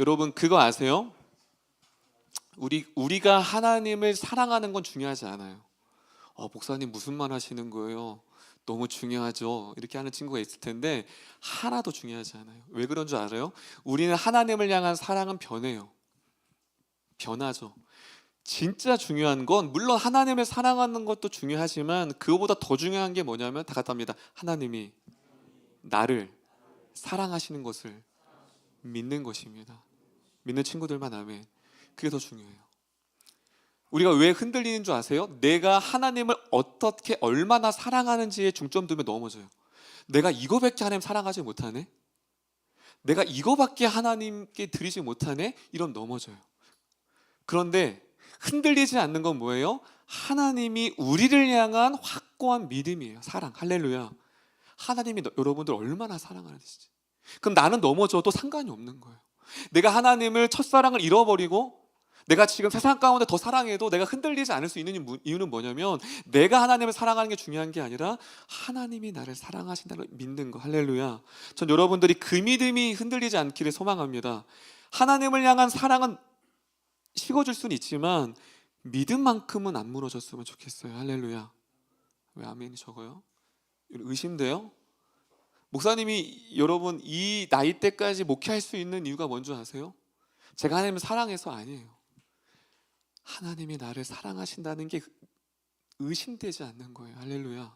여러분 그거 아세요? 우리가 하나님을 사랑하는 건 중요하지 않아요. 목사님 무슨 말 하시는 거예요? 너무 중요하죠. 이렇게 하는 친구가 있을 텐데 하나도 중요하지 않아요. 왜 그런 줄 알아요? 우리는 하나님을 향한 사랑은 변해요. 변하죠. 진짜 중요한 건 물론 하나님을 사랑하는 것도 중요하지만 그거보다 더 중요한 게 뭐냐면 다 같이 합니다. 하나님이 나를 사랑하시는 것을 믿는 것입니다. 믿는 친구들만 아멘. 그게 더 중요해요. 우리가 왜 흔들리는 줄 아세요? 내가 하나님을 어떻게 얼마나 사랑하는지에 중점 두면 넘어져요. 내가 이거밖에 하나님 사랑하지 못하네? 내가 이거밖에 하나님께 드리지 못하네? 이런 넘어져요. 그런데 흔들리지 않는 건 뭐예요? 하나님이 우리를 향한 확고한 믿음이에요. 사랑. 할렐루야. 하나님이 여러분들 얼마나 사랑하는지. 그럼 나는 넘어져도 상관이 없는 거예요. 내가 하나님을 첫사랑을 잃어버리고 내가 지금 세상 가운데 더 사랑해도 내가 흔들리지 않을 수 있는 이유는 뭐냐면 내가 하나님을 사랑하는 게 중요한 게 아니라 하나님이 나를 사랑하신다는 걸 믿는 거. 할렐루야. 전 여러분들이 그 믿음이 흔들리지 않기를 소망합니다. 하나님을 향한 사랑은 식어질 수는 있지만 믿음만큼은 안 무너졌으면 좋겠어요. 할렐루야. 왜 아멘이 적어요? 의심돼요? 목사님이 여러분 이 나이 때까지 목회할 수 있는 이유가 뭔지 아세요? 제가 하나님을 사랑해서 아니에요. 하나님이 나를 사랑하신다는 게 의심되지 않는 거예요. 할렐루야.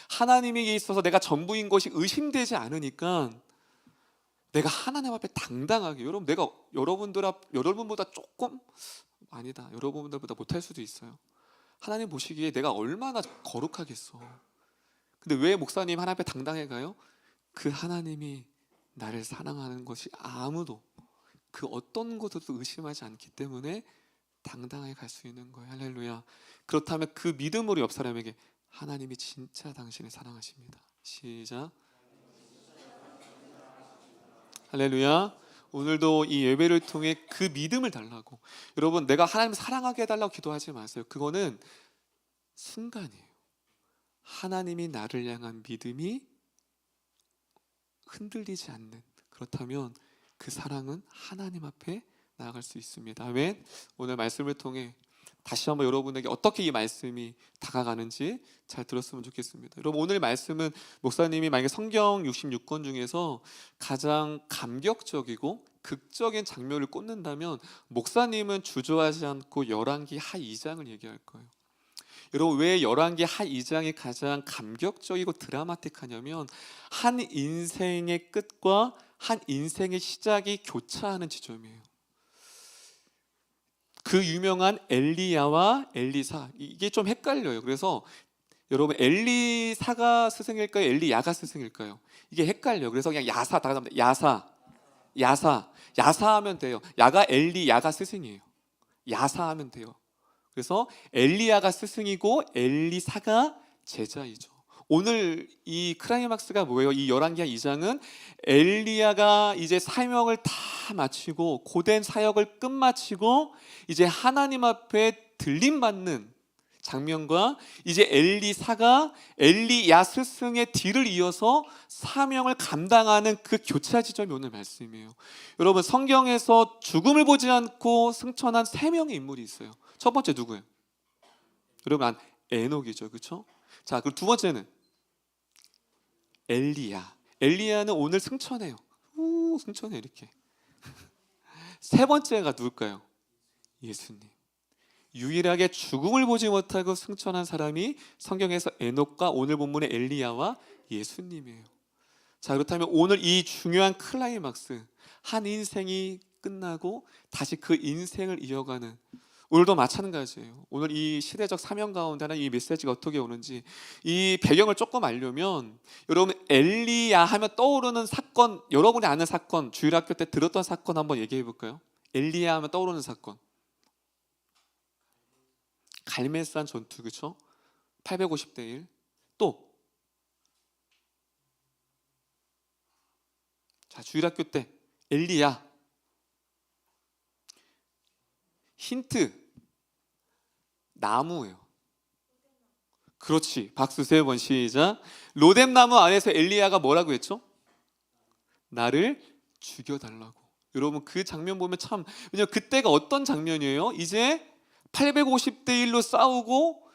하나님에게 있어서 내가 전부인 것이 의심되지 않으니까 내가 하나님 앞에 당당하게, 여러분 내가 여러분보다 조금 아니다, 여러분들보다 못할 수도 있어요. 하나님 보시기에 내가 얼마나 거룩하겠어. 근데 왜 목사님 하나님 앞에 당당해 가요? 그 하나님이 나를 사랑하는 것이 아무도 그 어떤 것도 의심하지 않기 때문에 당당하게 갈 수 있는 거예요. 할렐루야. 그렇다면 그 믿음으로 옆 사람에게 하나님이 진짜 당신을 사랑하십니다. 시작. 할렐루야. 오늘도 이 예배를 통해 그 믿음을 달라고. 여러분 내가 하나님을 사랑하게 해달라고 기도하지 마세요. 그거는 순간이에요. 하나님이 나를 향한 믿음이 흔들리지 않는, 그렇다면 그 사랑은 하나님 앞에 나아갈 수 있습니다. 아멘. 오늘 말씀을 통해 다시 한번 여러분에게 어떻게 이 말씀이 다가가는지 잘 들었으면 좋겠습니다. 여러분 오늘 말씀은 목사님이 만약에 성경 66권 중에서 가장 감격적이고 극적인 장면을 꽂는다면 목사님은 주저하지 않고 열왕기 하 2장을 얘기할 거예요. 여러분 왜 열왕기 하 2장이 가장 감격적이고 드라마틱하냐면 한 인생의 끝과 한 인생의 시작이 교차하는 지점이에요. 그 유명한 엘리야와 엘리사, 이게 좀 헷갈려요. 그래서 여러분 엘리사가 스승일까요? 엘리야가 스승일까요? 이게 헷갈려요. 그래서 그냥 야사 다 합니다. 야사하면 돼요. 야가 엘리야가 스승이에요. 야사하면 돼요. 그래서 엘리야가 스승이고 엘리사가 제자이죠. 오늘 이 크라이막스가 뭐예요? 이 열왕기하 2장은 엘리야가 이제 사명을 다 마치고 고된 사역을 끝마치고 이제 하나님 앞에 들림받는 장면과 이제 엘리사가 엘리야 스승의 뒤를 이어서 사명을 감당하는 그 교차 지점이 오늘 말씀이에요. 여러분 성경에서 죽음을 보지 않고 승천한 3명의 인물이 있어요. 첫 번째 누구예요? 여러분 에녹이죠, 그렇죠? 자, 그리고 두 번째는 엘리야. 엘리야는 오늘 승천해요. 승천해 이렇게. 세 번째가 누굴까요? 예수님. 유일하게 죽음을 보지 못하고 승천한 사람이 성경에서 에녹과 오늘 본문의 엘리야와 예수님이에요. 자, 그렇다면 오늘 이 중요한 클라이막스, 한 인생이 끝나고 다시 그 인생을 이어가는, 오늘도 마찬가지예요. 오늘 이 시대적 사명 가운데는 이 메시지가 어떻게 오는지 이 배경을 조금 알려면 여러분 엘리야 하면 떠오르는 사건, 여러분이 아는 사건, 주일학교 때 들었던 사건 한번 얘기해 볼까요? 엘리야 하면 떠오르는 사건, 갈멜산 전투, 그렇죠? 850대 1. 또 자, 주일학교 때 엘리야. 힌트. 나무예요. 그렇지. 박수 3번 시작. 로뎀 나무 안에서 엘리야가 뭐라고 했죠? 나를 죽여달라고. 여러분 그 장면 보면 참, 왜냐면 그때가 어떤 장면이에요? 이제 850대 1로 싸우고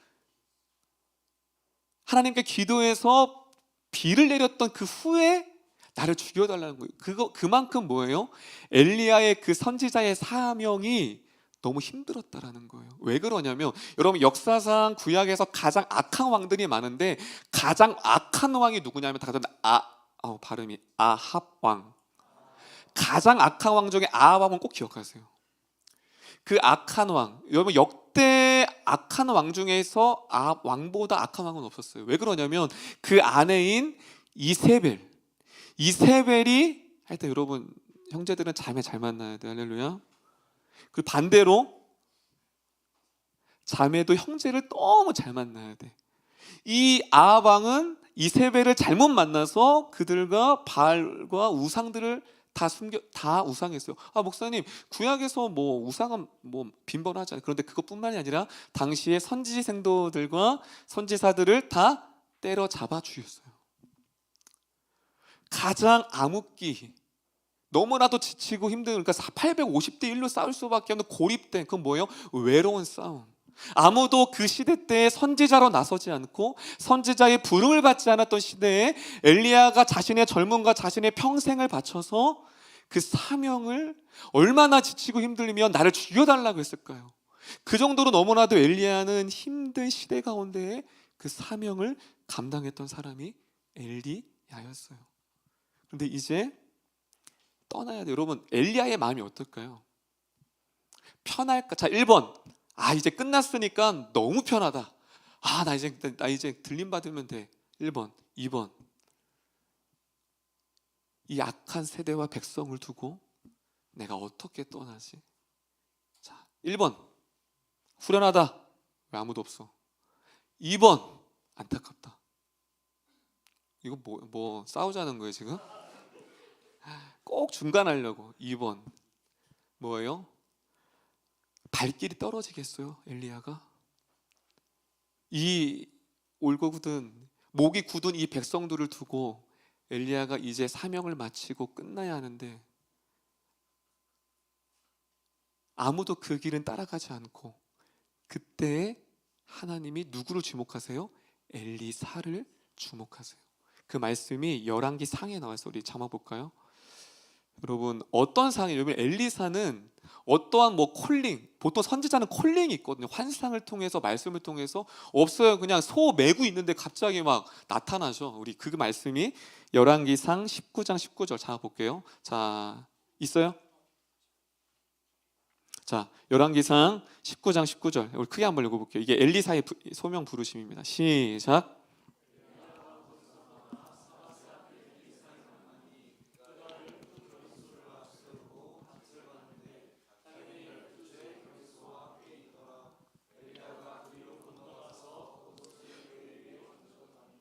하나님께 기도해서 비를 내렸던 그 후에 나를 죽여달라는 거예요. 그만큼 뭐예요? 엘리야의 그 선지자의 사명이 너무 힘들었다라는 거예요. 왜 그러냐면 여러분 역사상 구약에서 가장 악한 왕들이 많은데 가장 악한 왕이 누구냐면 다 같은 발음이 아합 왕. 가장 악한 왕 중에 아합 왕은 꼭 기억하세요. 그 악한 왕, 여러분 역대 악한 왕 중에서 아합 왕보다 악한 왕은 없었어요. 왜 그러냐면 그 아내인 이세벨이 하여튼 여러분 형제들은 자매 잘 만나야 돼. 할렐루야. 그 반대로 자매도 형제를 너무 잘 만나야 돼. 이 아합 왕은 이세벨을 잘못 만나서 그들과 바알과 우상들을 다 우상했어요. 목사님 구약에서 뭐 우상은 뭐 빈번하잖아요. 그런데 그것뿐만이 아니라 당시에 선지 생도들과 선지사들을 다 때려잡아 죽였어요. 가장 암흑기, 너무나도 지치고 힘든, 그러니까 850대 1로 싸울 수밖에 없는 고립된, 그건 뭐예요? 외로운 싸움. 아무도 그 시대 때 선지자로 나서지 않고 선지자의 부름을 받지 않았던 시대에 엘리야가 자신의 젊음과 자신의 평생을 바쳐서 그 사명을 얼마나 지치고 힘들면 나를 죽여달라고 했을까요? 그 정도로 너무나도 엘리야는 힘든 시대 가운데 그 사명을 감당했던 사람이 엘리야였어요. 그런데 이제 떠나야 돼요. 여러분 엘리야의 마음이 어떨까요? 편할까? 자, 1번. 이제 끝났으니까 너무 편하다. 나 이제 들림 받으면 돼. 1번. 2번. 이 악한 세대와 백성을 두고 내가 어떻게 떠나지? 자, 1번. 후련하다. 왜 아무도 없어? 2번. 안타깝다. 이거 뭐 싸우자는 거예요, 지금? 꼭 중간하려고. 2번. 뭐예요? 발길이 떨어지겠어요, 엘리야가? 이 올고 굳은 목이 굳은 이 백성들을 두고 엘리야가 이제 사명을 마치고 끝나야 하는데 아무도 그 길은 따라가지 않고 그때 하나님이 누구를 주목하세요? 엘리사를 주목하세요. 그 말씀이 열왕기 상에 나와서 우리 잠아볼까요? 여러분 어떤 상이에요? 여러분 엘리사는 어떠한 콜링, 보통 선지자는 콜링이 있거든요. 환상을 통해서 말씀을 통해서 없어요. 그냥 소 메고 있는데 갑자기 막 나타나죠. 우리 그 말씀이 열왕기상 19장 19절 잡아볼게요. 자, 있어요? 자, 열왕기상 19장 19절 우리 크게 한번 읽어볼게요. 이게 엘리사의 소명 부르심입니다. 시작.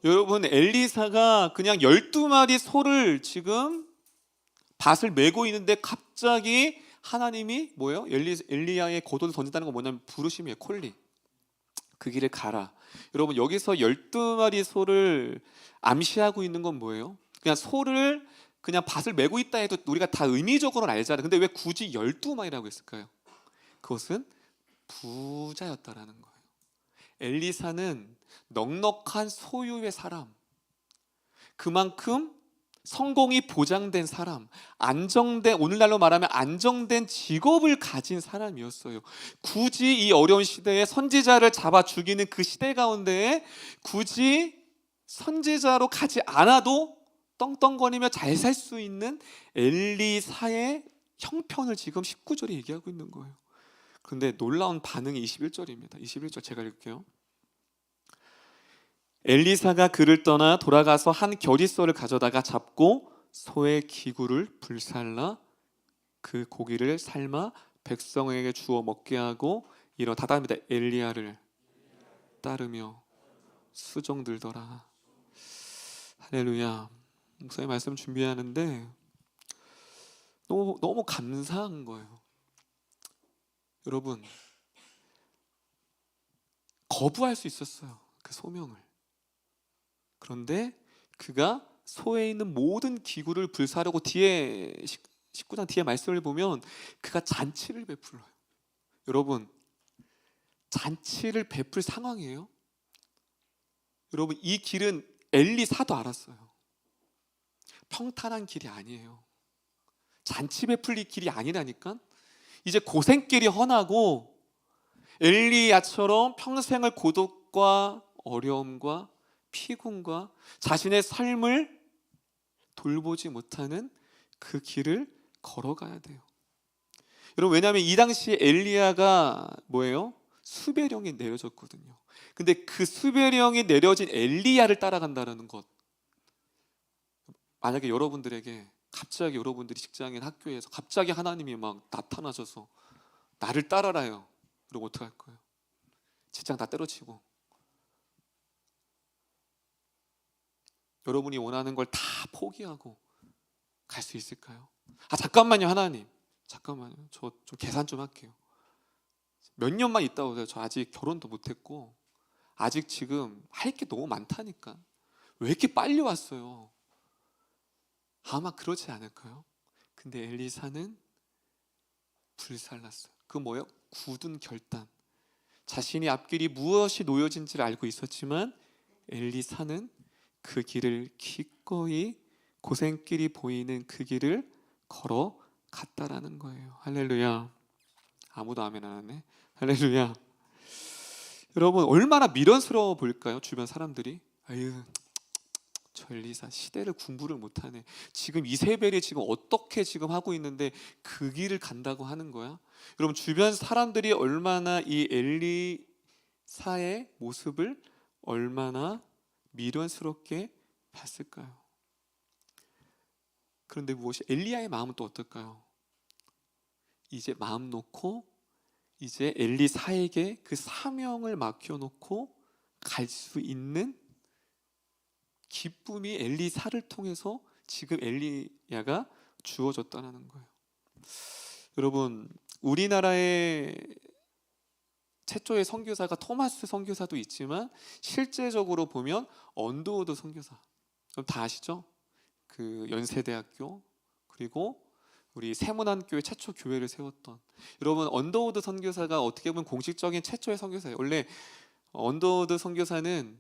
여러분 엘리사가 그냥 12마리 소를 지금 밭을 메고 있는데 갑자기 하나님이 뭐예요? 엘리야의 겉옷을 던진다는 건 뭐냐면 부르심이에요. 콜링. 그 길을 가라. 여러분 여기서 12마리 소를 암시하고 있는 건 뭐예요? 그냥 소를 그냥 밭을 메고 있다 해도 우리가 다 의미적으로는 알잖아요. 근데 왜 굳이 12마리라고 했을까요? 그것은 부자였다라는 거예요. 엘리사는 넉넉한 소유의 사람, 그만큼 성공이 보장된 사람, 오늘날로 말하면 안정된 직업을 가진 사람이었어요. 굳이 이 어려운 시대에 선지자를 잡아 죽이는 그 시대 가운데 굳이 선지자로 가지 않아도 떵떵거리며 잘 살 수 있는 엘리사의 형편을 지금 19절에 얘기하고 있는 거예요. 그런데 놀라운 반응이 21절입니다. 21절 제가 읽을게요. 엘리사가 그를 떠나 돌아가서 한 겨릿소를 가져다가 잡고 소의 기구를 불살라 그 고기를 삶아 백성에게 주어 먹게 하고 다답니다. 엘리야를 따르며 수종들더라. 할렐루야. 목사님 말씀 준비하는데 너무 감사한 거예요. 여러분 거부할 수 있었어요. 그 소명을. 그런데 그가 소에 있는 모든 기구를 불사르고 뒤에 19장 뒤에 말씀을 보면 그가 잔치를 베풀어요. 여러분, 잔치를 베풀 상황이에요. 여러분, 이 길은 엘리사도 알았어요. 평탄한 길이 아니에요. 잔치 베풀 길이 아니라니까. 이제 고생길이 험하고 엘리야처럼 평생을 고독과 어려움과 피곤과 자신의 삶을 돌보지 못하는 그 길을 걸어가야 돼요. 여러분, 왜냐하면 이 당시에 엘리야가 뭐예요? 수배령이 내려졌거든요. 근데 그 수배령이 내려진 엘리야를 따라간다는 것, 만약에 여러분들에게 갑자기 여러분들이 직장인 학교에서 갑자기 하나님이 막 나타나셔서 나를 따라라요, 그럼 어떡할 거예요? 직장 다 때려치고 여러분이 원하는 걸 다 포기하고 갈 수 있을까요? 잠깐만요, 하나님, 잠깐만요, 저 좀 계산 좀 할게요. 몇 년만 있다 오세요. 저 아직 결혼도 못했고 아직 지금 할 게 너무 많다니까. 왜 이렇게 빨리 왔어요? 아마 그러지 않을까요? 근데 엘리사는 불살랐어요. 그 뭐예요? 굳은 결단. 자신이 앞길이 무엇이 놓여진지를 알고 있었지만 엘리사는 그 길을 기꺼이, 고생길이 보이는 그 길을 걸어갔다라는 거예요. 할렐루야. 아무도 아멘 안 하네. 할렐루야. 여러분, 얼마나 미련스러워 보일까요? 주변 사람들이. 아유, 저 엘리사 시대를 공부를 못하네. 지금 이세벨이 지금 어떻게 지금 하고 있는데 그 길을 간다고 하는 거야? 여러분, 주변 사람들이 얼마나 이 엘리사의 모습을 얼마나 미련스럽게 봤을까요? 그런데 무엇이 엘리야의 마음은 또 어떨까요? 이제 마음 놓고 이제 엘리사에게 그 사명을 맡겨놓고 갈 수 있는 기쁨이 엘리사를 통해서 지금 엘리야가 주어졌다는 거예요. 여러분, 우리나라의 최초의 선교사가 토마스 선교사도 있지만 실제적으로 보면 언더우드 선교사, 다 아시죠? 그 연세대학교, 그리고 우리 세문안교회 최초 교회를 세웠던, 여러분, 언더우드 선교사가 어떻게 보면 공식적인 최초의 선교사예요. 원래 언더우드 선교사는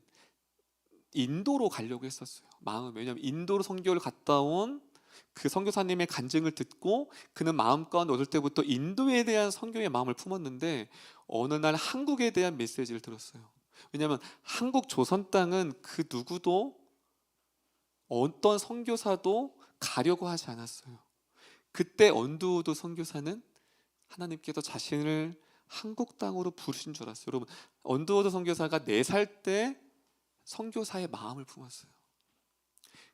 인도로 가려고 했었어요. 왜냐하면 인도로 선교를 갔다 온 그 선교사님의 간증을 듣고 그는 마음가운데 어릴 때부터 인도에 대한 선교의 마음을 품었는데 어느 날 한국에 대한 메시지를 들었어요. 왜냐하면 한국 조선 땅은 그 누구도 어떤 선교사도 가려고 하지 않았어요. 그때 언더우드 선교사는 하나님께서 자신을 한국 땅으로 부르신 줄 알았어요. 여러분, 언더우드 선교사가 4살 때 선교사의 마음을 품었어요.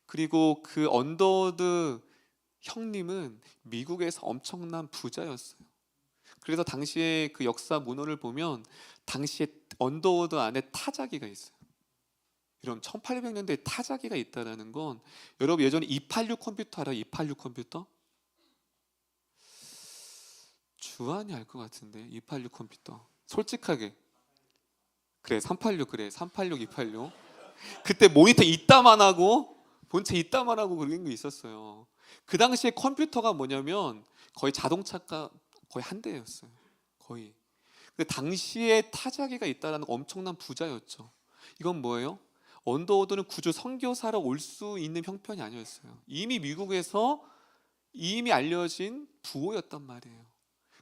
그리고 그 언더우드 형님은 미국에서 엄청난 부자였어요. 그래서 당시에 그 역사 문헌을 보면 당시에 언더우드 안에 타자기가 있어요. 여러분, 1800년대에 타자기가 있다는 건, 여러분 예전에 286 컴퓨터 알아요? 286 컴퓨터? 주한이 알 것 같은데. 286 컴퓨터 솔직하게. 그래 386, 그래 386 286. 그때 모니터 이따만 하고 본체 이따만 하고 그런 게 있었어요. 그 당시에 컴퓨터가 뭐냐면 거의 자동차가 거의 한 대였어요. 거의. 근데 당시에 타자기가 있다는 엄청난 부자였죠. 이건 뭐예요? 언더우드는 구주 선교사로 올 수 있는 형편이 아니었어요. 이미 미국에서 이미 알려진 부호였단 말이에요.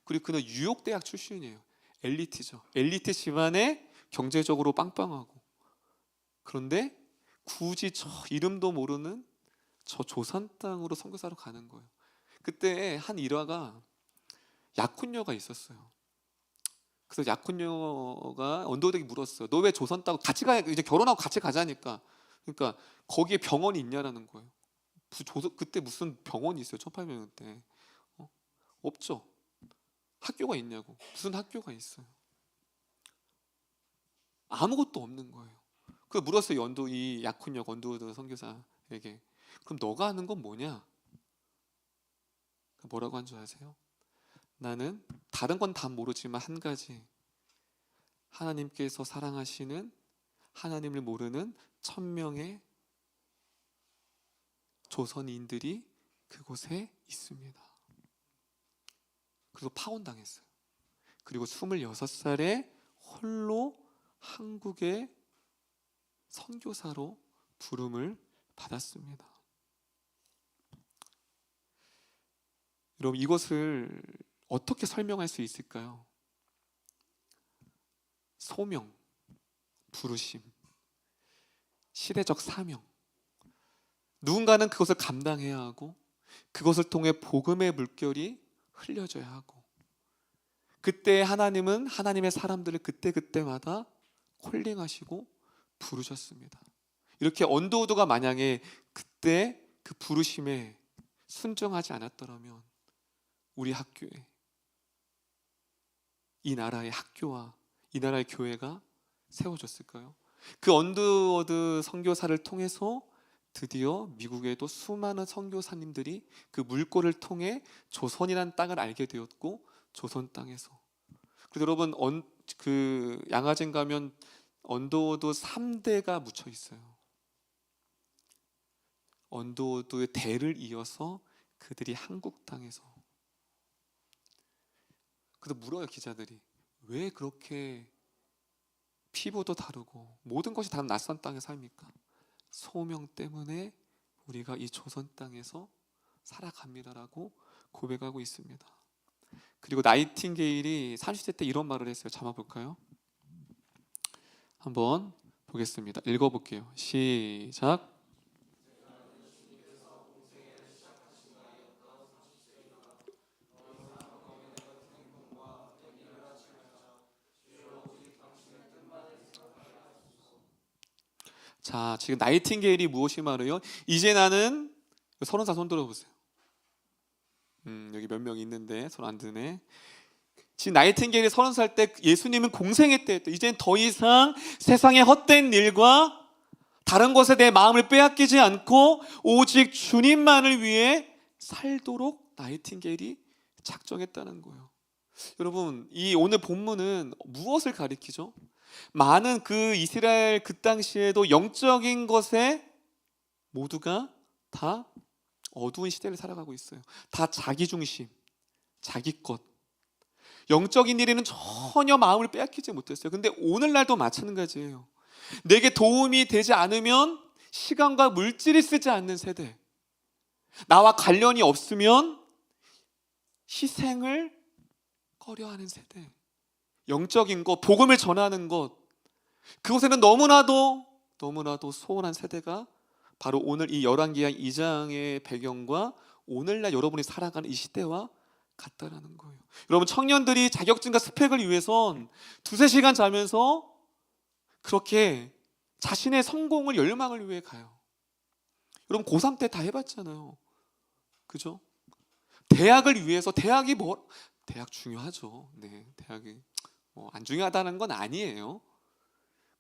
그리고 그는 뉴욕 대학 출신이에요. 엘리트죠. 엘리트 집안에 경제적으로 빵빵하고. 그런데 굳이 저 이름도 모르는 저 조선 땅으로 선교사로 가는 거예요. 그때 한 일화가, 약혼녀가 있었어요. 그래서 약혼녀가 언더우드에게 물었어요. 너 왜 조선 땅 같이 가? 이제 결혼하고 같이 가자니까. 그러니까 거기에 병원이 있냐라는 거예요. 그때 무슨 병원이 있어요? 1800년대. 없죠. 학교가 있냐고. 무슨 학교가 있어요? 아무것도 없는 거예요. 그래서 물었어요. 이 약혼녀 언더우드 선교사에게. 그럼 너가 하는 건 뭐냐? 뭐라고 한 줄 아세요? 나는 다른 건 다 모르지만 한 가지, 하나님께서 사랑하시는, 하나님을 모르는 1000명의 조선인들이 그곳에 있습니다. 그래서 파혼당했어요. 그리고 26살에 홀로 한국의 선교사로 부름을 받았습니다. 여러분, 이것을 어떻게 설명할 수 있을까요? 소명, 부르심, 시대적 사명. 누군가는 그것을 감당해야 하고 그것을 통해 복음의 물결이 흘려져야 하고, 그때 하나님은 하나님의 사람들을 그때그때마다 콜링하시고 부르셨습니다. 이렇게 언더우드가 만약에 그때 그 부르심에 순종하지 않았더라면 우리 학교에, 이 나라의 학교와 이 나라의 교회가 세워졌을까요? 그 언더우드 선교사를 통해서 드디어 미국에도 수많은 선교사님들이 그 물꼬를 통해 조선이라는 땅을 알게 되었고, 조선 땅에서, 그래서 여러분 그 양화진 가면 언더우드 3대가 묻혀 있어요. 언더우드의 대를 이어서 그들이 한국 땅에서. 그래서 물어요, 기자들이. 왜 그렇게 피부도 다르고 모든 것이 다 낯선 땅에 삽니까? 소명 때문에 우리가 이 조선 땅에서 살아갑니다라고 고백하고 있습니다. 그리고 나이팅게일이 30세 때 이런 말을 했어요. 잡아볼까요? 한번 보겠습니다. 읽어볼게요. 시작. 자, 지금 나이팅게일이 무엇이 말해요? 이제 나는, 30살 손 들어보세요. 여기 몇 명 있는데 손 안 드네. 지금 나이팅게일이 30살 때 예수님은 공생애 때 이젠 더 이상 세상의 헛된 일과 다른 것에 대해 마음을 빼앗기지 않고 오직 주님만을 위해 살도록 나이팅게일이 작정했다는 거예요. 여러분, 이 오늘 본문은 무엇을 가리키죠? 많은 그 이스라엘 그 당시에도 영적인 것에 모두가 다 어두운 시대를 살아가고 있어요. 다 자기 중심, 자기 것, 영적인 일에는 전혀 마음을 빼앗기지 못했어요. 근데 오늘날도 마찬가지예요. 내게 도움이 되지 않으면 시간과 물질이 쓰지 않는 세대, 나와 관련이 없으면 희생을 꺼려하는 세대, 영적인 것, 복음을 전하는 것, 그곳에는 너무나도 소원한 세대가 바로 오늘 이 열왕기하 2장의 배경과 오늘날 여러분이 살아가는 이 시대와 같다라는 거예요. 여러분, 청년들이 자격증과 스펙을 위해선 2-3시간 자면서 그렇게 자신의 성공을 열망을 위해 가요. 여러분, 고3 때 다 해봤잖아요. 그죠? 대학을 위해서, 대학이 대학 중요하죠. 네, 대학이 안 중요하다는 건 아니에요.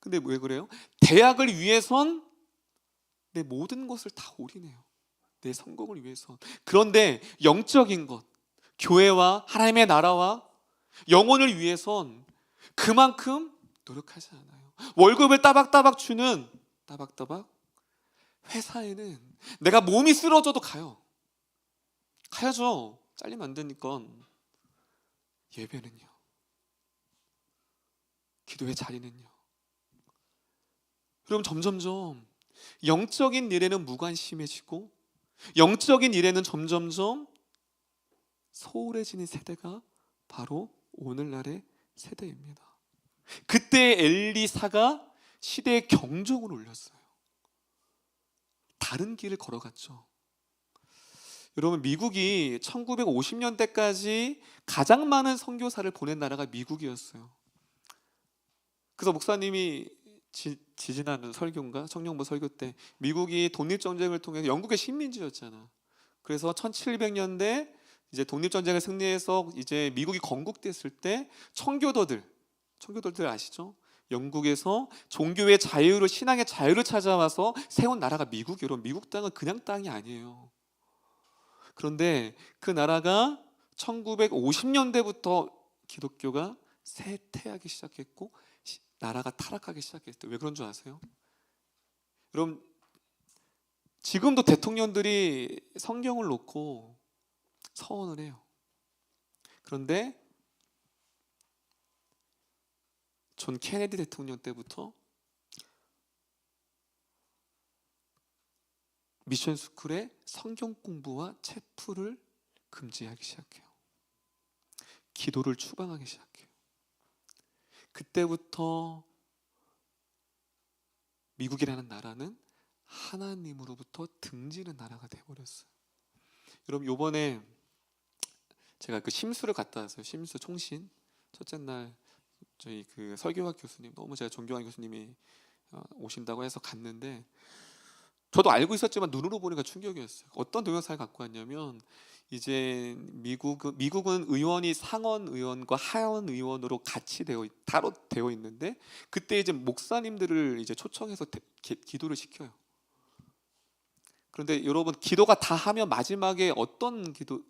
근데 왜 그래요? 대학을 위해선 내 모든 것을 다 올인해요. 내 성공을 위해선. 그런데 영적인 것, 교회와 하나님의 나라와 영혼을 위해선 그만큼 노력하지 않아요. 월급을 따박따박 주는 회사에는 내가 몸이 쓰러져도 가야죠. 잘리면 안 되니까. 예배는요, 기도의 자리는요. 그럼 점점점 영적인 일에는 무관심해지고 영적인 일에는 점점점 소홀해지는 세대가 바로 오늘날의 세대입니다. 그때 엘리사가 시대의 경종을 울렸어요. 다른 길을 걸어갔죠. 여러분, 미국이 1950년대까지 가장 많은 선교사를 보낸 나라가 미국이었어요. 그래서 목사님이 지지난 설교인가 청년부 설교 때 미국이 독립전쟁을 통해서 영국의 식민지였잖아. 그래서 1700년대 이제 독립전쟁을 승리해서 이제 미국이 건국됐을 때 청교도들 아시죠? 영국에서 종교의 자유로, 신앙의 자유를 찾아와서 세운 나라가 미국이에요. 여러분, 미국 땅은 그냥 땅이 아니에요. 그런데 그 나라가 1950년대부터 기독교가 쇠퇴하기 시작했고 나라가 타락하기 시작했어요. 왜 그런 줄 아세요? 여러분, 지금도 대통령들이 성경을 놓고 서원을 해요. 그런데 존 케네디 대통령 때부터 미션 스쿨에 성경 공부와 체프를 금지하기 시작해요. 기도를 추방하기 시작해요. 그때부터 미국이라는 나라는 하나님으로부터 등지는 나라가 되어버렸어요. 여러분, 요번에 제가 그 심수를 갔다 왔어요. 심수 총신 첫째 날 저희 그 설교학 교수님, 너무 제가 존경하는 교수님이 오신다고 해서 갔는데, 저도 알고 있었지만 눈으로 보니까 충격이었어요. 어떤 동영상을 갖고 왔냐면, 이제 미국은 의원이 상원 의원과 하원 의원으로 같이 따로 되어 있는데, 그때 이제 목사님들을 이제 초청해서 기도를 시켜요. 그런데 여러분, 기도가 다 하면 마지막에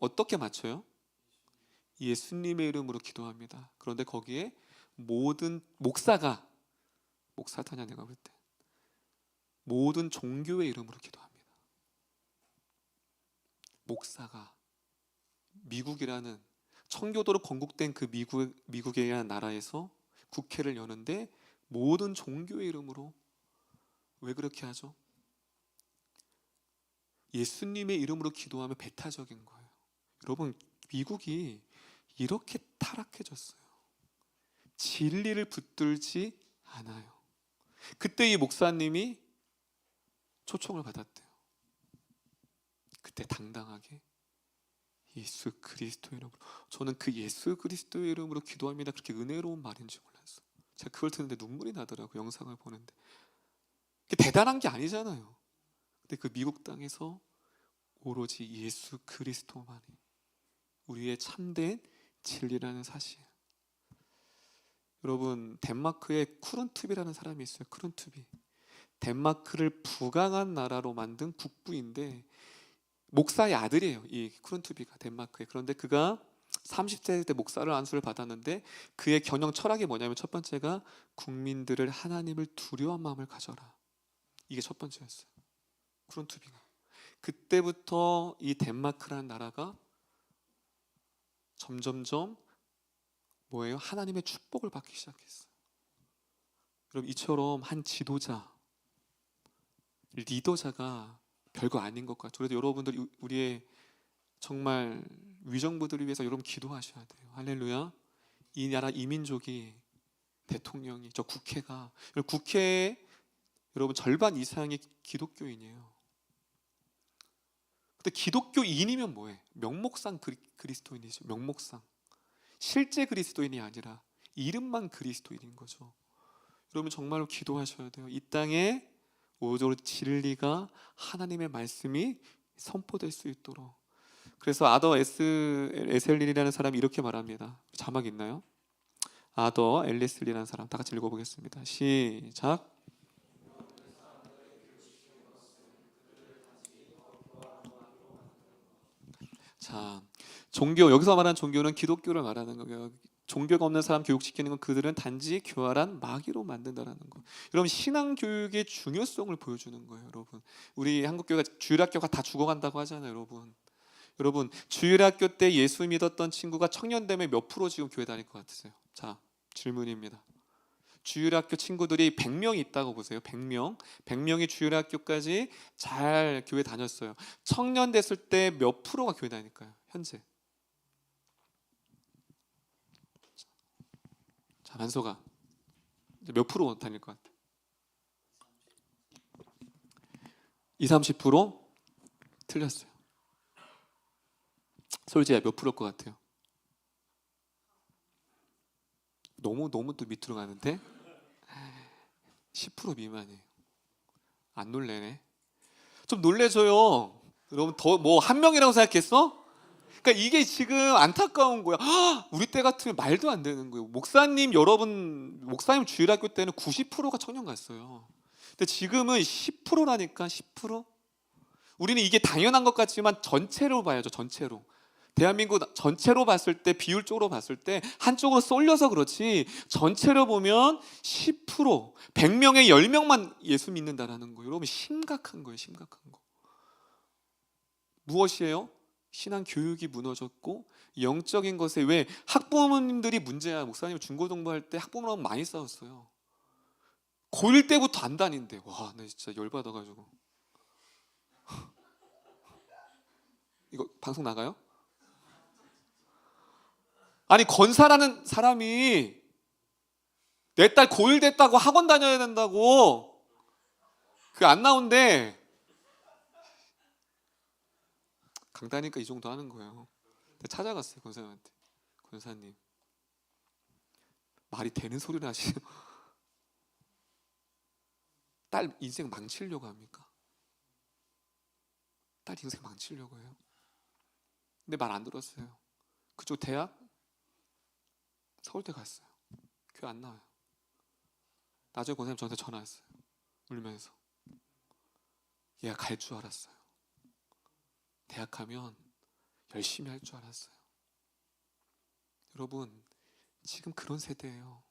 어떻게 마쳐요? 예수님의 이름으로 기도합니다. 그런데 거기에 모든 목사다냐 내가 볼 때, 모든 종교의 이름으로 기도합니다. 목사가 미국이라는 청교도로 건국된 그 미국이라는 나라에서 국회를 여는데 모든 종교의 이름으로. 왜 그렇게 하죠? 예수님의 이름으로 기도하면 배타적인 거예요. 여러분, 미국이 이렇게 타락해졌어요. 진리를 붙들지 않아요. 그때 이 목사님이 초청을 받았대요. 그때 당당하게 예수 그리스도의 이름으로. 저는 그 예수 그리스도의 이름으로 기도합니다, 그렇게 은혜로운 말인지 몰랐어요. 제가 그걸 듣는데 눈물이 나더라고요. 영상을 보는데. 그게 대단한 게 아니잖아요. 근데 그 미국 땅에서 오로지 예수 그리스도만이 우리의 참된 진리라는 사실. 여러분, 덴마크에 쿠른투비라는 사람이 있어요. 쿠른투비. 덴마크를 부강한 나라로 만든 국부인데 목사의 아들이에요, 이 쿠른투비가 덴마크에. 그런데 그가 30세 때 목사를 안수를 받았는데, 그의 경영 철학이 뭐냐면, 첫 번째가 국민들을 하나님을 두려워한 마음을 가져라. 이게 첫 번째였어요. 쿠른투비가. 그때부터 이 덴마크라는 나라가 점점점 뭐예요? 하나님의 축복을 받기 시작했어요. 여러분, 이처럼 한 지도자, 리더자가 별거 아닌 것 같아요. 그래도 여러분들, 우리의 정말 위정부들을 위해서 여러분 기도하셔야 돼요. 할렐루야. 이 나라, 이 민족이, 대통령이, 저 국회가, 국회에 여러분 절반 이상이 기독교인이에요. 근데 기독교인이면 뭐해? 명목상 그리스도인이죠. 명목상. 실제 그리스도인이 아니라 이름만 그리스도인인 거죠. 여러분, 정말로 기도하셔야 돼요. 이 땅에 오히려 진리가, 하나님의 말씀이 선포될 수 있도록. 그래서 아더 에셀린이라는 사람이 이렇게 말합니다. 자막 있나요? 아더 엘리슬리라는 사람, 다 같이 읽어보겠습니다. 시작. 자, 종교, 여기서 말하는 종교는 기독교를 말하는 거예요. 종교가 없는 사람 교육시키는 건 그들은 단지 교활한 마귀로 만든다라는 거. 여러분, 신앙 교육의 중요성을 보여주는 거예요. 여러분, 우리 한국교회가, 주일학교가 다 죽어간다고 하잖아요. 여러분, 주일학교 때 예수 믿었던 친구가 청년 되면 몇 프로 지금 교회 다닐 것 같으세요? 자, 질문입니다. 주일학교 친구들이 100명이 있다고 보세요. 100명이 주일학교까지 잘 교회 다녔어요. 청년 됐을 때 몇 프로가 교회 다닐까요? 현재. 자, 만소가 몇 프로 다닐 것 같아? 20-30%? 틀렸어요. 솔지야, 몇 프로일 것 같아요? 너무 또 밑으로 가는데 10% 미만이에요. 안 놀래네. 좀 놀래줘요. 여러분, 더 뭐 한 명이라고 생각했어? 그러니까 이게 지금 안타까운 거야. 우리 때 같으면 말도 안 되는 거예요. 목사님 주일학교 때는 90%가 청년 갔어요. 근데 지금은 10%라니까. 10%? 우리는 이게 당연한 것 같지만 전체로 봐야죠. 전체로. 대한민국 전체로 봤을 때, 비율적으로 봤을 때 한쪽으로 쏠려서 그렇지, 전체로 보면 10%, 100명에 10명만 예수 믿는다라는 거예요. 여러분, 심각한 거예요. 심각한 거. 무엇이에요? 신앙 교육이 무너졌고 영적인 것에 왜 학부모님들이 문제야. 목사님 중고등부할 때 학부모랑 많이 싸웠어요. 고1 때부터 안 다닌대. 와, 나 진짜 열받아가지고. 이거 방송 나가요? 아니 권사라는 사람이 내 딸 고1 됐다고 학원 다녀야 된다고 그 안 나온대. 강다니까 이 정도 하는 거예요. 찾아갔어요 권사님한테. 권사님 말이 되는 소리를 하시죠. 딸 인생 망치려고 합니까? 딸 인생 망치려고 해요. 근데 말 안 들었어요. 그쪽 대학 서울대 갔어요. 교회 안 나와요. 나중에 권사님 저한테 전화했어요. 울면서. 얘가 갈 줄 알았어요. 대학 가면 열심히 할 줄 알았어요. 여러분 지금 그런 세대예요.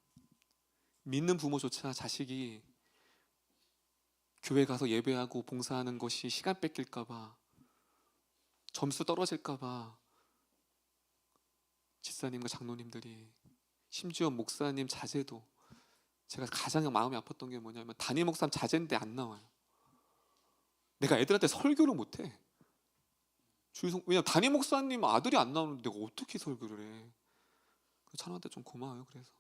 믿는 부모조차 자식이 교회 가서 예배하고 봉사하는 것이 시간 뺏길까 봐, 점수 떨어질까 봐 집사님과 장로님들이, 심지어 목사님 자제도, 제가 가장 마음이 아팠던 게 뭐냐면 담임 목사님 자제인데 안 나와요. 내가 애들한테 설교를 못해. 왜냐면 담임 목사님 아들이 안 나오는데 내가 어떻게 설교를 해. 찬호한테 좀 고마워요. 그래서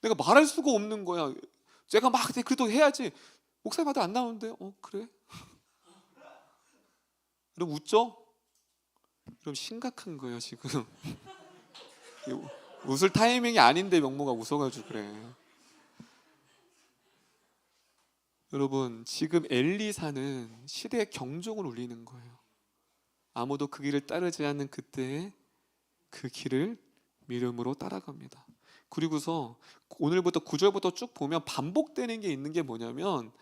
내가 말할 수가 없는 거야. 제가 막 그래도 해야지. 목사님 아들 안 나오는데 그래? 그럼 웃죠? 그럼 심각한 거예요 지금. 웃을 타이밍이 아닌데 명모가 웃어가지고 그래. 여러분 지금 엘리사는 시대의 경종을 울리는 거예요. 아무도 그 길을 따르지 않는 그때에 그 길을 믿음으로 따라갑니다. 그리고서 오늘부터 9절부터 쭉 보면 반복되는 게 있는 게 뭐냐면,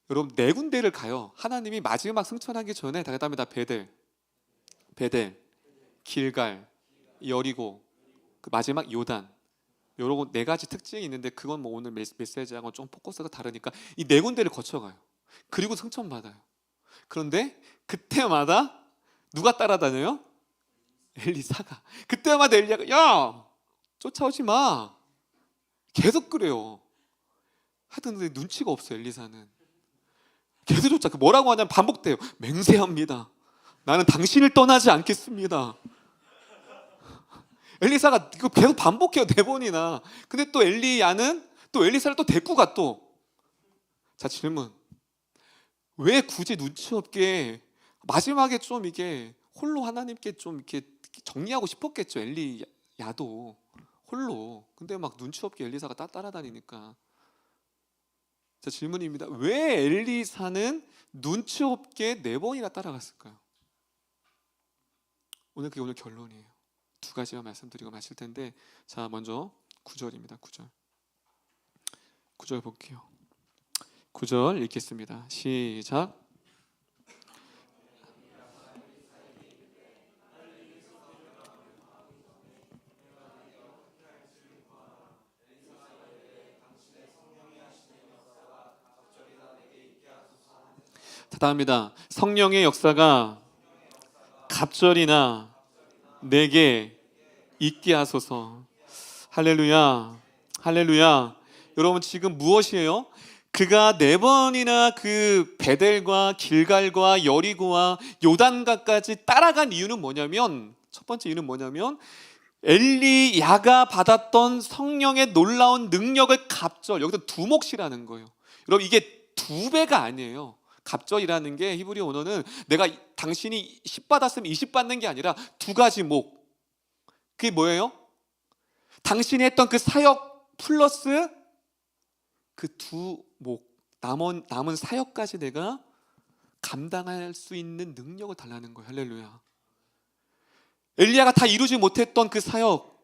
여러분 네 군데를 가요. 하나님이 마지막 승천하기 전에 다 답니다. 베델, 길갈, 여리고, 그 마지막 요단. 요런 네 가지 특징이 있는데 그건 뭐 오늘 메시지하고 좀 포커스가 다르니까 이 네 군데를 거쳐가요. 그리고 승천받아요. 그런데 그때마다 누가 따라다녀요? 엘리사가. 그때마다 엘리야가 야 쫓아오지 마 계속 그래요. 하여튼 눈치가 없어. 엘리사는 계속 쫓아. 뭐라고 하냐면 반복돼요. 맹세합니다. 나는 당신을 떠나지 않겠습니다. 엘리사가 이거 계속 반복해요. 4번이나. 근데 또 엘리야는 또 엘리사를 또 데리고 가 또. 자, 질문. 왜 굳이 눈치 없게 마지막에 좀 이게 홀로 하나님께 좀 이렇게 정리하고 싶었겠죠. 엘리야도 홀로. 근데 막 눈치 없게 엘리사가 따라다니니까. 자, 질문입니다. 왜 엘리사는 눈치 없게 4번이나 따라갔을까요? 그게 오늘 결론이에요. 2가지만 말씀드리고 마칠 텐데, 자 먼저 9절입니다. 9절 볼게요. 9절 읽겠습니다. 시작. 다음입니다. 성령의 역사가 갑절이나 내게 있게 하소서. 할렐루야, 할렐루야. 여러분 지금 무엇이에요? 그가 4번이나 그 베델과 길갈과 여리고와 요단가까지 따라간 이유는 뭐냐면, 첫 번째 이유는 뭐냐면 엘리야가 받았던 성령의 놀라운 능력을 갑절, 여기서 두목시라는 거예요. 여러분 이게 2배가 아니에요. 갑절이라는 게 히브리 언어는 내가 당신이 10 받았으면 20 받는 게 아니라 2가지 목. 그게 뭐예요? 당신이 했던 그 사역 플러스 그 2목, 남은 사역까지 내가 감당할 수 있는 능력을 달라는 거예요. 할렐루야. 엘리야가 다 이루지 못했던 그 사역,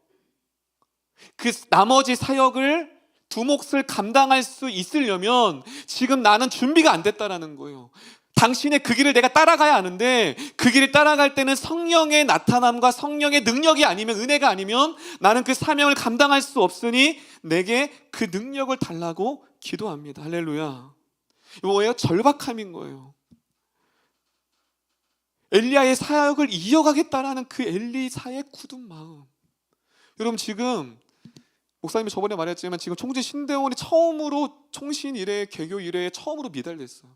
그 나머지 사역을 2몫을 감당할 수 있으려면 지금 나는 준비가 안 됐다라는 거예요. 당신의 그 길을 내가 따라가야 하는데 그 길을 따라갈 때는 성령의 나타남과 성령의 능력이 아니면, 은혜가 아니면 나는 그 사명을 감당할 수 없으니 내게 그 능력을 달라고 기도합니다. 할렐루야. 이거 뭐예요? 절박함인 거예요. 엘리야의 사역을 이어가겠다라는 그 엘리사의 굳은 마음. 여러분 지금 목사님이 저번에 말했지만 지금 총진 신대원이 처음으로 총신 이래 개교 이래 처음으로 미달됐어요.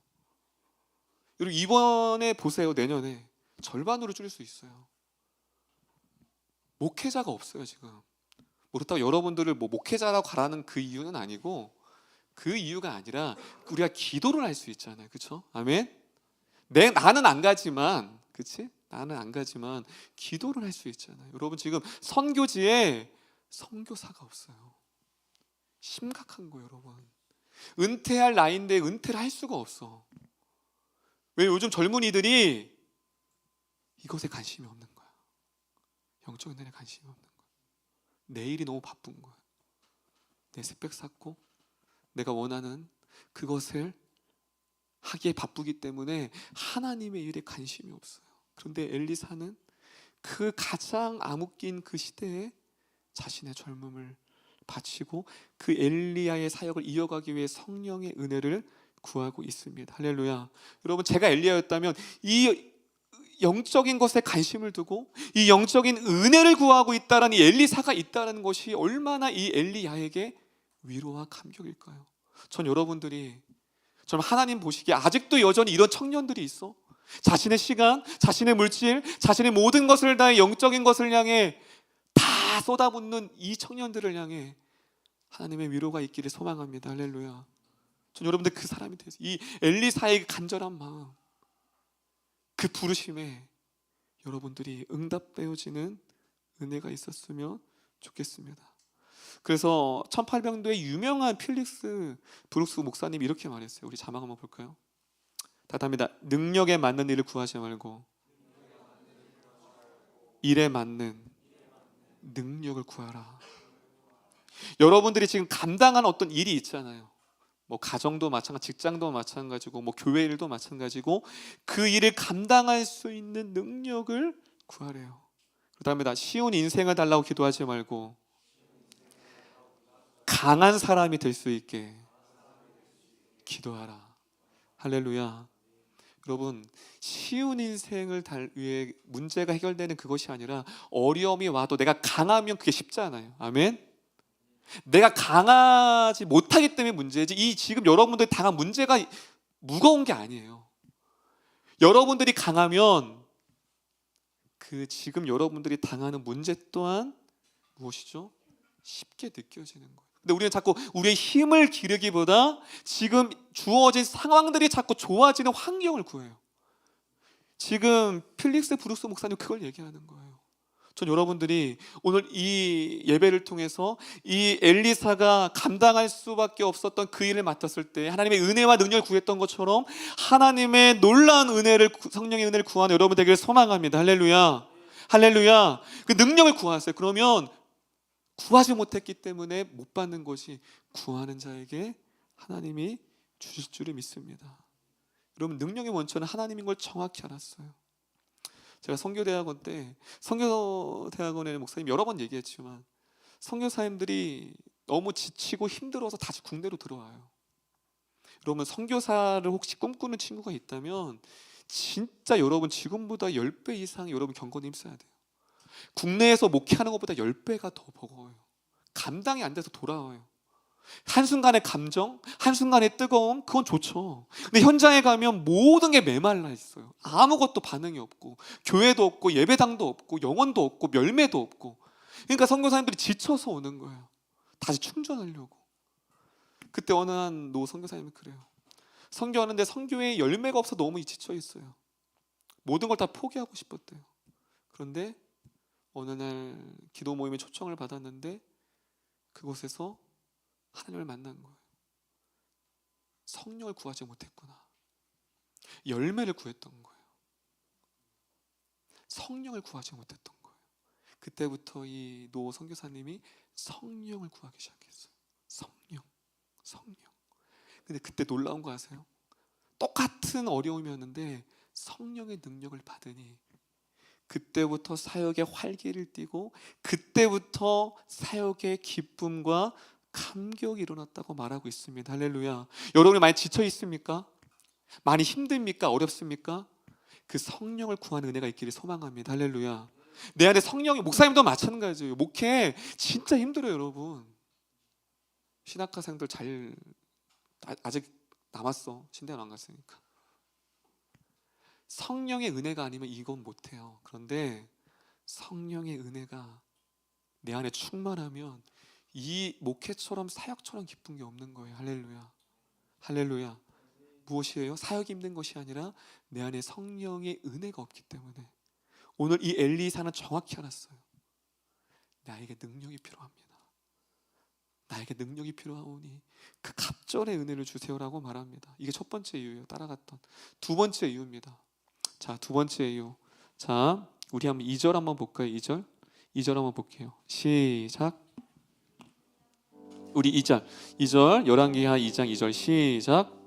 여러분 이번에 보세요. 내년에 절반으로 줄일 수 있어요. 목회자가 없어요 지금. 그렇다고 여러분들을 뭐 목회자라고 가라는 그 이유는 아니고, 그 이유가 아니라 우리가 기도를 할 수 있잖아요. 그렇죠? 아멘. 나는 안 가지만, 그렇지? 나는 안 가지만 기도를 할 수 있잖아요. 여러분 지금 선교지에 선교사가 없어요. 심각한 거예요, 여러분. 은퇴할 나이인데 은퇴를 할 수가 없어. 왜? 요즘 젊은이들이 이것에 관심이 없는 거야. 영적인 일에 관심이 없는 거야. 내일이 너무 바쁜 거야. 내 스펙 쌓고 내가 원하는 그것을 하기에 바쁘기 때문에 하나님의 일에 관심이 없어요. 그런데 엘리사는 그 가장 암흑긴 그 시대에 자신의 젊음을 바치고 그 엘리야의 사역을 이어가기 위해 성령의 은혜를 구하고 있습니다. 할렐루야. 여러분 제가 엘리야였다면 이 영적인 것에 관심을 두고 이 영적인 은혜를 구하고 있다라는 이 엘리사가 있다는 것이 얼마나 이 엘리야에게 위로와 감격일까요? 전 여러분들이, 전 하나님 보시기에 아직도 여전히 이런 청년들이 있어. 자신의 시간, 자신의 물질, 자신의 모든 것을 다해 영적인 것을 향해 다 쏟아붓는 이 청년들을 향해 하나님의 위로가 있기를 소망합니다. 할렐루야. 전 여러분들 그 사람이 되세요. 이 엘리사의 간절한 마음, 그 부르심에 여러분들이 응답되어지는 은혜가 있었으면 좋겠습니다. 그래서 1800년도에 유명한 필릭스 브룩스 목사님이 이렇게 말했어요. 우리 자막 한번 볼까요? 다 답니다. 능력에 맞는 일을 구하지 말고 일에 맞는 능력을 구하라. 여러분들이 지금 감당하는 어떤 일이 있잖아요. 뭐 가정도 마찬가지, 직장도 마찬가지고, 뭐 교회 일도 마찬가지고, 그 일을 감당할 수 있는 능력을 구하래요. 그다음에 쉬운 인생을 달라고 기도하지 말고 강한 사람이 될 수 있게 기도하라. 할렐루야. 여러분 쉬운 인생을 위해 문제가 해결되는 그것이 아니라 어려움이 와도 내가 강하면 그게 쉽잖아요. 아멘. 내가 강하지 못하기 때문에 문제지, 이 지금 여러분들이 당한 문제가 무거운 게 아니에요. 여러분들이 강하면 그 지금 여러분들이 당하는 문제 또한 무엇이죠? 쉽게 느껴지는 거예요. 근데 우리는 자꾸 우리의 힘을 기르기보다 지금 주어진 상황들이 자꾸 좋아지는 환경을 구해요. 지금 필릭스 브룩스 목사님 그걸 얘기하는 거예요. 전 여러분들이 오늘 이 예배를 통해서 이 엘리사가 감당할 수밖에 없었던 그 일을 맡았을 때 하나님의 은혜와 능력을 구했던 것처럼 하나님의 놀라운 은혜를, 성령의 은혜를 구하는 여러분 되기를 소망합니다. 할렐루야. 할렐루야. 그 능력을 구하세요. 그러면 구하지 못했기 때문에 못 받는 것이 구하는 자에게 하나님이 주실 줄을 믿습니다. 여러분 능력의 원천은 하나님인 걸 정확히 알았어요. 제가 선교대학원 때, 선교대학원에 목사님 여러 번 얘기했지만 선교사님들이 너무 지치고 힘들어서 다시 국내로 들어와요. 여러분 선교사를 혹시 꿈꾸는 친구가 있다면 진짜 여러분 지금보다 10배 이상 여러분 경건에 힘써야 돼요. 국내에서 목회하는 것보다 10배가 더 버거워요. 감당이 안 돼서 돌아와요. 한순간의 감정, 한순간의 뜨거움, 그건 좋죠. 근데 현장에 가면 모든 게 메말라 있어요. 아무것도 반응이 없고, 교회도 없고, 예배당도 없고, 영혼도 없고, 열매도 없고. 그러니까 선교사님들이 지쳐서 오는 거예요. 다시 충전하려고. 그때 어느 한 노 선교사님이 그래요. 선교하는데 선교에 열매가 없어 너무 지쳐 있어요. 모든 걸 다 포기하고 싶었대요. 그런데 어느 날 기도 모임에 초청을 받았는데 그곳에서 하나님을 만난 거예요. 성령을 구하지 못했구나. 열매를 구했던 거예요. 성령을 구하지 못했던 거예요. 그때부터 이 노 선교사님이 성령을 구하기 시작했어요. 성령. 근데 그때 놀라운 거 아세요? 똑같은 어려움이었는데 성령의 능력을 받으니 그때부터 사역의 활기를 띠고 그때부터 사역의 기쁨과 감격이 일어났다고 말하고 있습니다. 할렐루야. 여러분이 많이 지쳐 있습니까? 많이 힘듭니까? 어렵습니까? 그 성령을 구하는 은혜가 있기를 소망합니다. 할렐루야. 내 안에 성령이, 목사님도 마찬가지예요. 목회 진짜 힘들어요, 여러분. 신학과생들 아직 남았어. 신대는 안 갔으니까. 성령의 은혜가 아니면 이건 못해요. 그런데 성령의 은혜가 내 안에 충만하면 이 목회처럼 사역처럼 기쁜 게 없는 거예요. 할렐루야. 할렐루야. 무엇이에요? 사역이 힘든 것이 아니라 내 안에 성령의 은혜가 없기 때문에. 오늘 이 엘리사는 정확히 알았어요. 나에게 능력이 필요합니다. 나에게 능력이 필요하오니 그 갑절의 은혜를 주세요라고 말합니다. 이게 첫 번째 이유예요. 따라갔던. 두 번째 이유입니다. 자, 두 번째 이유. 자, 우리 한번 2절 한번 볼까요? 2절 한번 볼게요. 시작. 우리 2절 열왕기하 2장 2절 시작.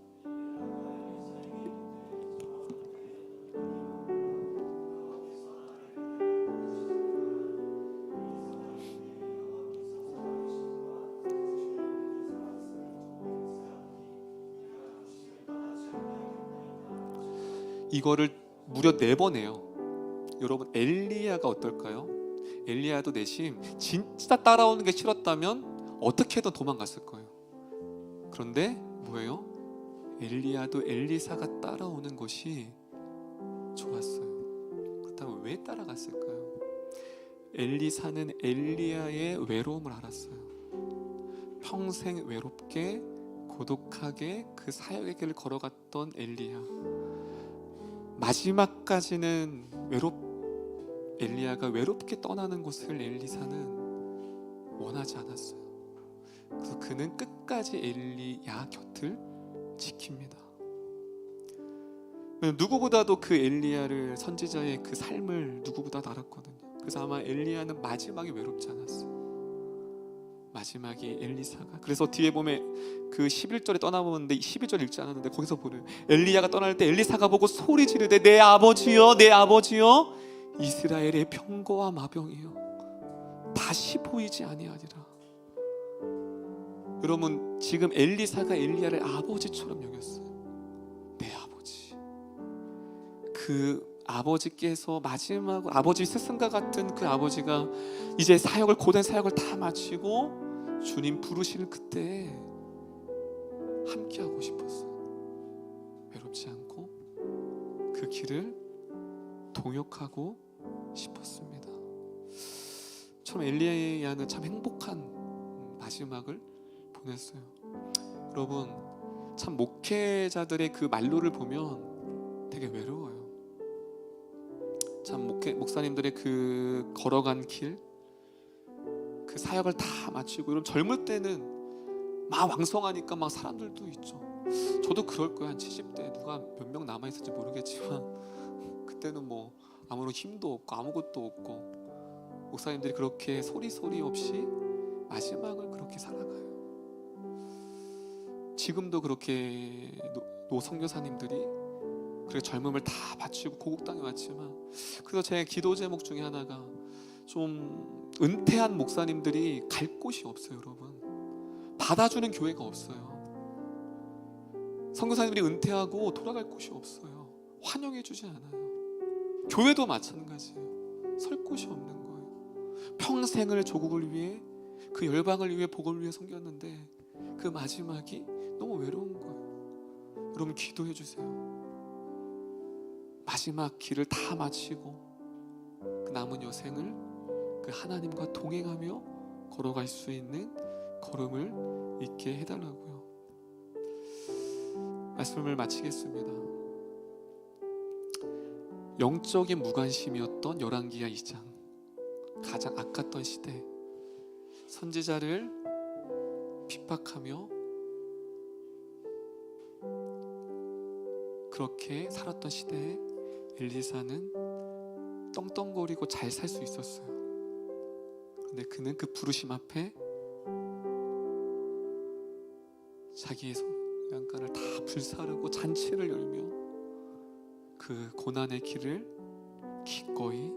이거를 무려 4번 해요. 여러분, 엘리야가 어떨까요? 엘리야도 내심 진짜 따라오는 게 싫었다면 어떻게든 도망갔을 거예요. 그런데 뭐예요? 엘리야도 엘리사가 따라오는 것이 좋았어요. 그렇다면 왜 따라갔을까요? 엘리사는 엘리야의 외로움을 알았어요. 평생 외롭게 고독하게 그 사역의 길을 걸어갔던 엘리야. 마지막까지는 엘리야가 외롭게 떠나는 것을 엘리사는 원하지 않았어요. 그래서 그는 끝까지 엘리야 곁을 지킵니다. 누구보다도 그 엘리야를, 선지자의 그 삶을 누구보다도 알았거든요. 그래서 아마 엘리야는 마지막에 외롭지 않았어요. 마지막에 엘리사가, 그래서 뒤에 보면 그 11절에 떠나보는데 12절 읽지 않았는데 거기서 보는 엘리야가 떠날 때 엘리사가 보고 소리 지르되 내 아버지여 내 아버지여 이스라엘의 병거와 마병이여 다시 보이지 아니하리라. 여러분, 지금 엘리사가 엘리야를 아버지처럼 여겼어요. 내 아버지. 그 아버지께서 마지막으로, 아버지 스승과 같은 그 아버지가 이제 사역을, 고된 사역을 다 마치고 주님 부르시는 그때 함께하고 싶었어요. 외롭지 않고 그 길을 동역하고 싶었습니다. 참 엘리야는 참 행복한 마지막을 보냈어요. 여러분, 참 목회자들의 그 말로를 보면 되게 외로워요. 참 목사님들의 그 걸어간 길, 그 사역을 다 마치고, 여러분 젊을 때는 막 왕성하니까 막 사람들도 있죠. 저도 그럴 거예요. 한 70대 누가 몇 명 남아 있을지 모르겠지만 그때는 뭐 아무런 힘도 없고 아무것도 없고 목사님들이 그렇게 소리 없이 마지막을 그렇게 살아가요. 지금도 그렇게 노선교사님들이 그렇게 젊음을 다 바치고 고국당에 왔지만, 그래서 제 기도 제목 중에 하나가 좀 은퇴한 목사님들이 갈 곳이 없어요. 여러분, 받아주는 교회가 없어요. 선교사님들이 은퇴하고 돌아갈 곳이 없어요. 환영해주지 않아요. 교회도 마찬가지예요. 설 곳이 없는 거예요. 평생을 조국을 위해, 그 열방을 위해, 복을 위해 섬겼는데 그 마지막이 너무 외로운 거예요. 여러분, 기도해 주세요. 마지막 길을 다 마치고 그 남은 여생을 그 하나님과 동행하며 걸어갈 수 있는 걸음을 있게 해달라고요. 말씀을 마치겠습니다. 영적인 무관심이었던 열왕기하 2장, 가장 아팠던 시대, 선지자를 핍박하며 그렇게 살았던 시대에 엘리사는 떵떵거리고 잘 살 수 있었어요. 그런데 그는 그 부르심 앞에 자기의 양간을 다 불사르고 잔치를 열며 그 고난의 길을 기꺼이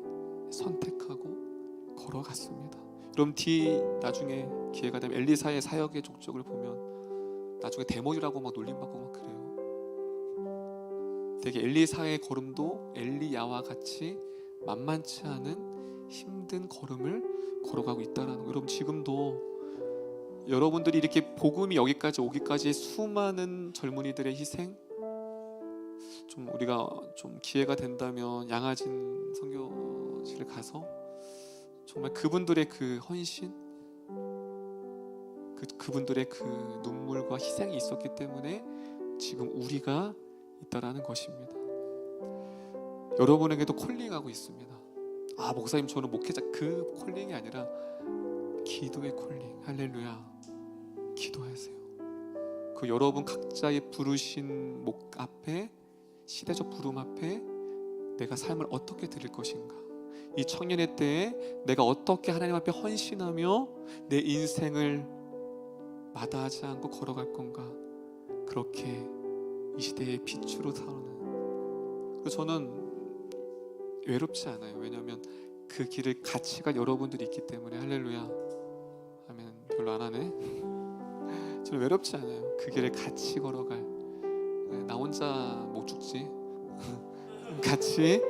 선택하고 걸어갔습니다. 여러분, 나중에 기회가 되면 엘리사의 사역의 족적을 보면 나중에 대머리라고 막 놀림받고 막 그래요. 되게 엘리사의 걸음도 엘리야와 같이 만만치 않은 힘든 걸음을 걸어가고 있다라는 거. 여러분 지금도 여러분들이 이렇게 복음이 여기까지 오기까지 수많은 젊은이들의 희생, 좀 우리가 좀 기회가 된다면 양아진 선교지를 가서 정말 그분들의 그 헌신, 그분들의 그 눈물과 희생이 있었기 때문에 지금 우리가 있다라는 것입니다. 여러분에게도 콜링하고 있습니다. 아, 목사님 저는 목회자, 그 콜링이 아니라 기도의 콜링. 할렐루야. 기도하세요. 그 여러분 각자의 부르신 목 앞에, 시대적 부름 앞에 내가 삶을 어떻게 드릴 것인가, 이 청년의 때에 내가 어떻게 하나님 앞에 헌신하며 내 인생을 마다하지 않고 걸어갈 건가, 그렇게 이 시대의 빛으로 사는. 저는 외롭지 않아요. 왜냐하면 그 길을 같이 갈 여러분들이 있기 때문에. 할렐루야. 아멘. 별로 안 하네. 저는 외롭지 않아요. 그 길을 같이 걸어갈, 나 혼자 못 죽지. 같이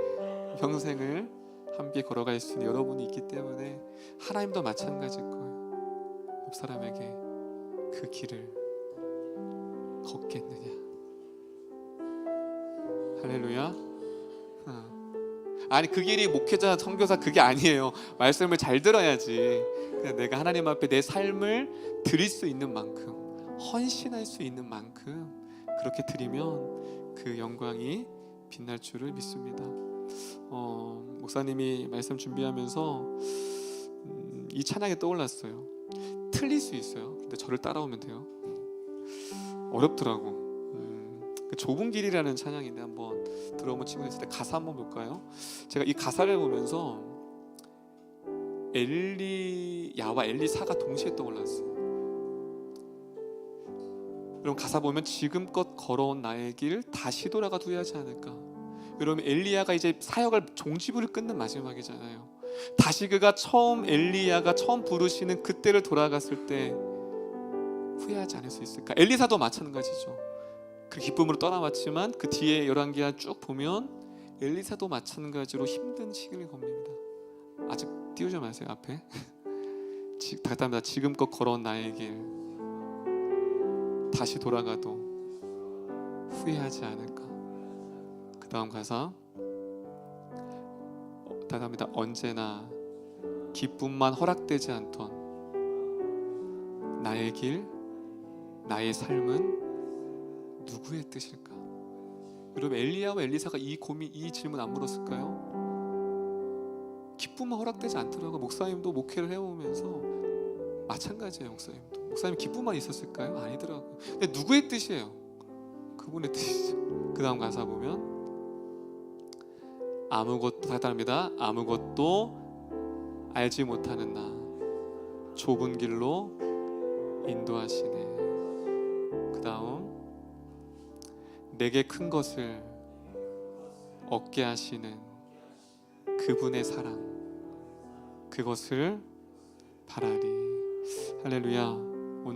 평생을 함께 걸어갈 수 있는 여러분이 있기 때문에 하나님도 마찬가지일 거예요. 옆 사람에게 그 길을 걷겠느냐. 할렐루야. 아니 그 길이 목회자, 선교사 그게 아니에요. 말씀을 잘 들어야지. 그냥 내가 하나님 앞에 내 삶을 드릴 수 있는 만큼, 헌신할 수 있는 만큼 그렇게 드리면 그 영광이 빛날 줄을 믿습니다. 목사님이 말씀 준비하면서 이 찬양이 떠올랐어요. 틀릴 수 있어요. 근데 저를 따라오면 돼요. 어렵더라고. 그 좁은 길이라는 찬양인데 한번 들어보면 친구 있을 때 가사 한번 볼까요? 제가 이 가사를 보면서 엘리야와 엘리사가 동시에 떠올랐어요. 여러분 가사 보면 지금껏 걸어온 나의 길 다시 돌아가도 후회하지 않을까. 여러분 엘리야가 이제 사역을 종지부를 끊는 마지막이잖아요. 다시 그가 엘리야가 처음 부르시는 그때를 돌아갔을 때 후회하지 않을 수 있을까. 엘리사도 마찬가지죠. 그 기쁨으로 떠나왔지만 그 뒤에 열왕기하 쭉 보면 엘리사도 마찬가지로 힘든 시기를 겁니다. 아직 띄우지 마세요. 앞에 다 지금껏 걸어온 나의 길 다시 돌아가도 후회하지 않을까. 그 다음 가사 답답합니다. 언제나 기쁨만 허락되지 않던 나의 길, 나의 삶은 누구의 뜻일까? 여러분 엘리야와 엘리사가 이 질문 안 물었을까요? 기쁨만 허락되지 않더라고. 목사님도 목회를 해오면서 마찬가지예요. 목사님 기쁨만 있었을까요? 아니더라고요. 근데 누구의 뜻이에요? 그분의 뜻이죠. 그 다음 가사 보면 답답합니다. 아무것도 알지 못하는 나 좁은 길로 인도하시네. 그 다음 내게 큰 것을 얻게 하시는 그분의 사랑, 그것을 바라리. 할렐루야.